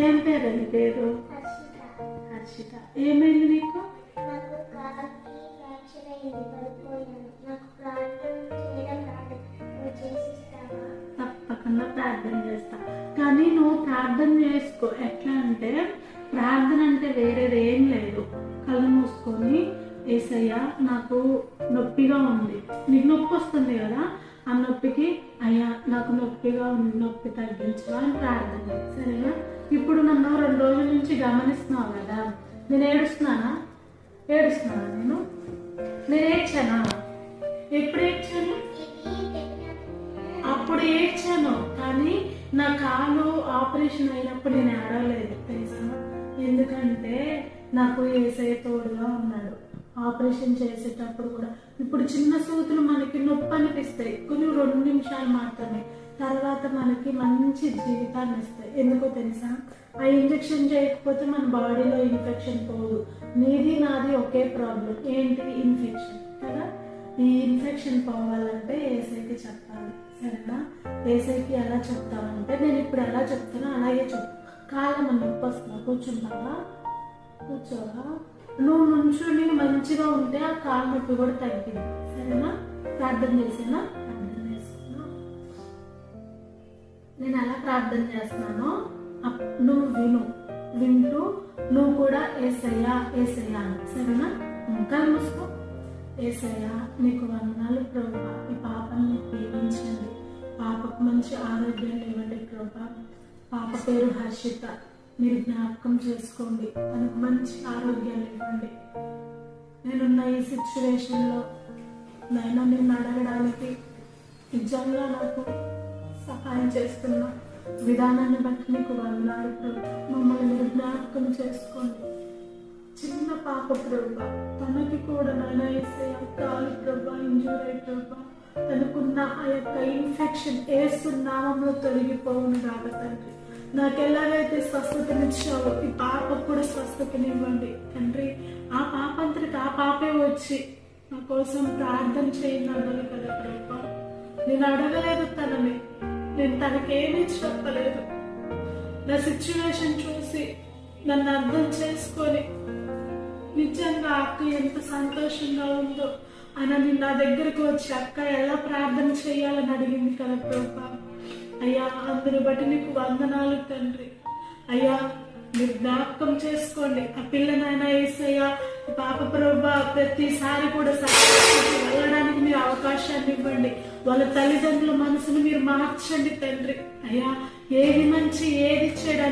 ఏం పేరు నీ పేరు? హర్షిత. ఏమైంది నీకు? తప్పకుండా ప్రార్థన చేస్తా, కానీ నువ్వు ప్రార్థన చేసుకో. ఎట్లా అంటే ప్రార్థన అంటే వేరేది ఏం లేదు. కళ్ళు మూసుకొని యేసయ్య నాకు నొప్పిగా ఉంది, నీకు నొప్పి వస్తుంది కదా, ఆ నొప్పికి అయ్యా నాకు నొప్పిగా ఉంది, నొప్పి తగ్గించు అని ప్రార్థన. సరేనా? ఇప్పుడు నన్ను 2 రోజుల నుంచి గమనిస్తున్నావు కదా, నేను ఏడుస్తున్నానా? నేను ఏడ్చానా? ఎప్పుడు ఏడ్చాను? అప్పుడు ఏడ్చాను, కానీ నా కాలు ఆపరేషన్ అయినప్పుడు నేను ఏడవలేదు తెలుసా. ఎందుకంటే నాకు యేసయ్య తోడుగా ఉన్నాడు. ఆపరేషన్ చేసేటప్పుడు కూడా ఇప్పుడు చిన్న సూతులు మనకి నొప్పి అనిపిస్తాయి, కొన్ని 2 నిమిషాలు మాత్రమే, తర్వాత మనకి మంచి జీవితాన్ని ఇస్తాయి. ఎందుకో తెలుసా? ఆ ఇంజెక్షన్ చేయకపోతే మన బాడీలో ఇన్ఫెక్షన్ పోదు. నీది నాది ఒకే ప్రాబ్లం, ఏంటి? ఇన్ఫెక్షన్ కదా. ఈ ఇన్ఫెక్షన్ పోవాలంటే యేసయ్యకి చెప్పాలి. సరేనా? యేసయ్యకి ఎలా చెప్తావంటే నేను ఇప్పుడు ఎలా చెప్తానో అలాగే చెప్పు. కాళ్ళ నొప్పి వస్తున్నా, కూర్చుంటావా? కూర్చోవా? నువ్వు నుంచుని మంచిగా ఉంటే ఆ కాళ్ళ నొప్పి కూడా తగ్గింది. సరేనా? ప్రార్థన చేసేనా? ప్రార్థన చేస్తున్నా. నేను ఎలా ప్రార్థన చేస్తున్నానో నువ్వు వింటూ నువ్వు కూడా యేసయ్యా యేసయ్యా అని. సరేనా? కళ్ళు మూసుకో. యేసయ్యా నీకు వందనాలు ప్రభువా, ఈ పాపని ప్రేమించండి, పాపకు మంచి ఆరోగ్యాన్ని ఇవ్వండి ప్రభువా. పాప పేరు హర్షిత, మీరు జ్ఞాపకం చేసుకోండి, తనకు మంచి ఆరోగ్యాన్ని ఇవ్వండి. నేనున్న ఈ సిచ్యువేషన్లో నైనా నిన్ను అడగడానికి నిజంగా నాకు సహాయం చేస్తున్న విధానాన్ని బట్టి నీకు వందనాలు ప్రభు. మమ్మల్ని మీరు జ్ఞాపకం చేసుకోండి. చిన్న పాప ప్రభు, తనకి కూడా నైనా యేసయ్య కాలు ప్రభు ఇంజూర్ అయ్యి ప్రభు, తనకున్న ఆ యొక్క ఇన్ఫెక్షన్ యేసు నామములో తొలగిపోవును గాక తండ్రి. నాకు ఎలాగైతే స్వస్థతనిచ్చావో ఈ పాపకు కూడా స్వస్థతనివ్వండి తండ్రి. ఆ పాప అంతటికి ఆ పాపే వచ్చి నా కోసం ప్రార్థన చేయండి అన్నది కదా ప్రభు. నేను అడగలేదు తనని, నేను తనకేమీ చెప్పలేదు. నా సిచ్యువేషన్ చూసి నన్ను అర్థం చేసుకొని నిజంగా అక్క ఎంత సంతోషంగా ఉందో అని నా దగ్గరకు వచ్చి అక్క ఎలా ప్రార్థన చేయాలని అడిగింది కదా ప్రభు. అయ్యా అందరి బట్టి నీకు వందనాలు తండ్రి. అయ్యా మీరు జ్ఞాపకం చేసుకోండి ఆ పిల్లనైనా యేసయ్యా పాప ప్రభు ప్రతిసారి కూడా వెళ్ళడానికి మీరు అవకాశాన్ని ఇవ్వండి. వాళ్ళ తల్లిదండ్రుల మనసును మీరు మార్చండి తండ్రి. అయ్యా ఏది మంచి ఏది చెడు